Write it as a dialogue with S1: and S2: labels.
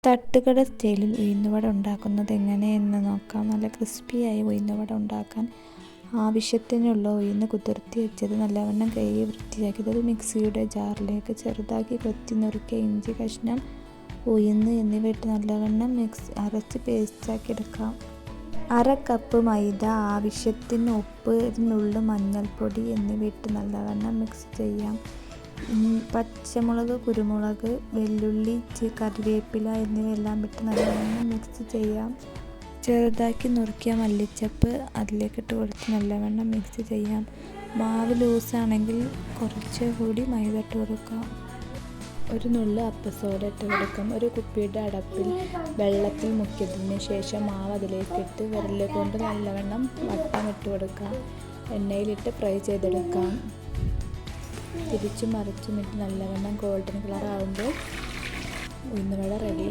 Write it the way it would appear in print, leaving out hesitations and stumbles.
S1: തട്ടുകട സ്റ്റൈലിൽ ഉഴുന്നുവട ഉണ്ടാക്കുന്നത് എങ്ങനെയെന്ന് നോക്കാം. നല്ല ക്രിസ്പിയായ ഉഴുന്നുവട ഉണ്ടാക്കാൻ ആവശ്യത്തിനുള്ള ഉഴുന്ന് കുതിർത്തി വെച്ചത് നല്ലവണ്ണം കഴുകി വൃത്തിയാക്കിയത് മിക്സിയുടെ ജാറിലേക്ക് ചെറുതാക്കി കൊത്തി നുറുക്കിയ ഇഞ്ചി കഷ്ണം, ഉഴുന്ന് എന്നിവ ഇട്ട് നല്ലവണ്ണം അരച്ച് പേസ്റ്റാക്കി എടുക്കാം. 1/2 കപ്പ് മൈദ, ആവശ്യത്തിന് ഉപ്പ്, നുള്ളു മഞ്ഞൾപ്പൊടി എന്നിവ ഇട്ട് നല്ലവണ്ണം മിക്സ് ചെയ്യാം. പച്ചമുളക്, കുരുമുളക്, വെള്ളുള്ളി, കറിവേപ്പില എന്നിവയെല്ലാം ഇട്ട് നല്ലവണ്ണം മിക്സ് ചെയ്യാം. ചെറുതാക്കി നുറുക്കിയ മല്ലിച്ചപ്പ് അതിലേക്ക് ഇട്ട് കൊടുത്ത് നല്ലവണ്ണം മിക്സ് ചെയ്യാം. മാവ് ലൂസാണെങ്കിൽ കുറച്ച് കൂടി മൈദ ഇട്ട് കൊടുക്കാം. ഒരു നുള്ളു അപ്പസോഡ ഇട്ട് കൊടുക്കാം. ഒരു കുപ്പിയുടെ അടപ്പിൽ വെള്ളത്തിൽ മുക്കിയതിന് ശേഷം മാവ് അതിലേക്ക് ഇട്ട് വിരൽ കൊണ്ട് നല്ലവണ്ണം വട്ടം ഇട്ട് കൊടുക്കാം. എണ്ണയിലിട്ട് ഫ്രൈ ചെയ്തെടുക്കാം. തിരിച്ചും മറിച്ചും ഇട്ട് നല്ലവണ്ണം ഗോൾഡൻ കളർ ആകുമ്പോൾ ഉഴുന്നുവട റെഡി.